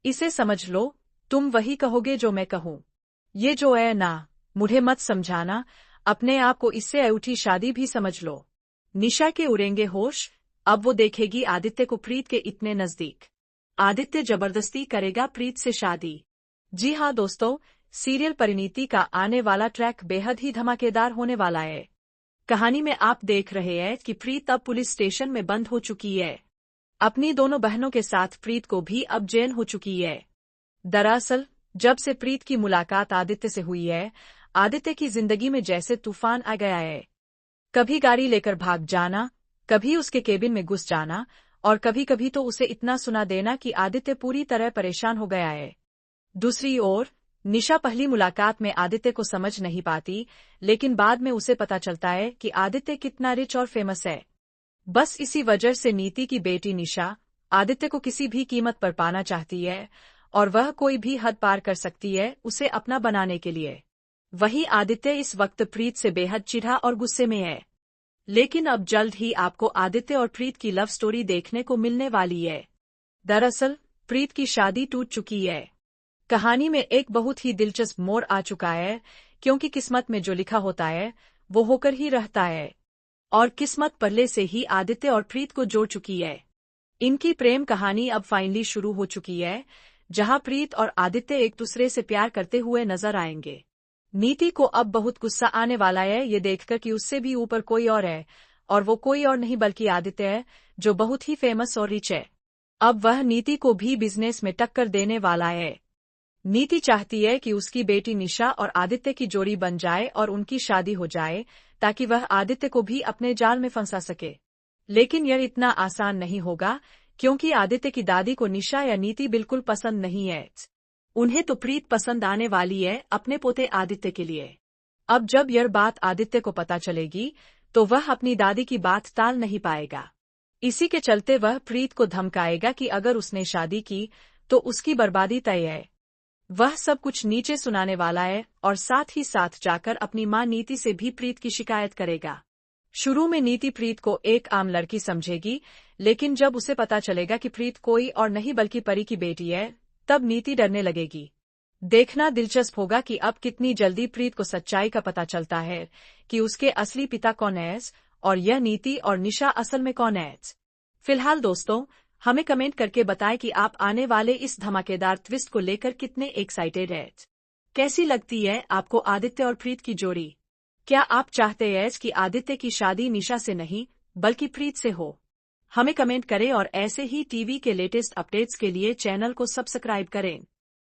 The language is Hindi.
इसे समझ लो, तुम वही कहोगे जो मैं कहूँ। ये जो है ना, मुझे मत समझाना, अपने आप को इससे अयूठी शादी भी समझ लो। निशा के उड़ेंगे होश, अब वो देखेगी आदित्य को प्रीत के इतने नजदीक। आदित्य जबरदस्ती करेगा प्रीत से शादी। जी हाँ दोस्तों, सीरियल परिणीति का आने वाला ट्रैक बेहद ही धमाकेदार होने वाला है। कहानी में आप देख रहे हैं कि प्रीत अब पुलिस स्टेशन में बंद हो चुकी है। अपनी दोनों बहनों के साथ प्रीत को भी अब जेल हो चुकी है। दरअसल, जब से प्रीत की मुलाकात आदित्य से हुई है, आदित्य की जिंदगी में जैसे तूफान आ गया है। कभी गाड़ी लेकर भाग जाना, कभी उसके केबिन में घुस जाना, और कभी कभी तो उसे इतना सुना देना कि आदित्य पूरी तरह परेशान हो गया है। दूसरी ओर, निशा पहली मुलाकात में आदित्य को समझ नहीं पाती, लेकिन बाद में उसे पता चलता है कि आदित्य कितना रिच और फेमस है। बस इसी वजह से नीति की बेटी निशा आदित्य को किसी भी कीमत पर पाना चाहती है, और वह कोई भी हद पार कर सकती है उसे अपना बनाने के लिए। वही आदित्य इस वक्त प्रीत से बेहद चिढ़ा और गुस्से में है। लेकिन अब जल्द ही आपको आदित्य और प्रीत की लव स्टोरी देखने को मिलने वाली है। दरअसल, प्रीत की शादी टूट चुकी है। कहानी में एक बहुत ही दिलचस्प मोड़ आ चुका है, क्योंकि किस्मत में जो लिखा होता है वो होकर ही रहता है। और किस्मत पहले से ही आदित्य और प्रीत को जोड़ चुकी है। इनकी प्रेम कहानी अब फाइनली शुरू हो चुकी है, जहां प्रीत और आदित्य एक दूसरे से प्यार करते हुए नजर आएंगे। नीति को अब बहुत गुस्सा आने वाला है ये देखकर कि उससे भी ऊपर कोई और है, और वो कोई और नहीं बल्कि आदित्य है, जो बहुत ही फेमस और रिच है। अब वह नीति को भी बिजनेस में टक्कर देने वाला है। नीति चाहती है कि उसकी बेटी निशा और आदित्य की जोड़ी बन जाए और उनकी शादी हो जाए, ताकि वह आदित्य को भी अपने जाल में फंसा सके। लेकिन यह इतना आसान नहीं होगा, क्योंकि आदित्य की दादी को निशा या नीति बिल्कुल पसंद नहीं है। उन्हें तो प्रीत पसंद आने वाली है अपने पोते आदित्य के लिए। अब जब यह बात आदित्य को पता चलेगी, तो वह अपनी दादी की बात टाल नहीं पाएगा। इसी के चलते वह प्रीत को धमकाएगा कि अगर उसने शादी की तो उसकी बर्बादी तय है। वह सब कुछ नीचे सुनाने वाला है, और साथ ही साथ जाकर अपनी मां नीति से भी प्रीत की शिकायत करेगा। शुरू में नीति प्रीत को एक आम लड़की समझेगी, लेकिन जब उसे पता चलेगा कि प्रीत कोई और नहीं बल्कि परी की बेटी है, तब नीति डरने लगेगी। देखना दिलचस्प होगा कि अब कितनी जल्दी प्रीत को सच्चाई का पता चलता है कि उसके असली पिता कौन है, और यह नीति और निशा असल में कौन है। फिलहाल दोस्तों, हमें कमेंट करके बताएं कि आप आने वाले इस धमाकेदार ट्विस्ट को लेकर कितने एक्साइटेड हैं। कैसी लगती है आपको आदित्य और प्रीत की जोड़ी? क्या आप चाहते हैं कि आदित्य की शादी निशा से नहीं बल्कि प्रीत से हो? हमें कमेंट करें, और ऐसे ही टीवी के लेटेस्ट अपडेट्स के लिए चैनल को सब्सक्राइब करें।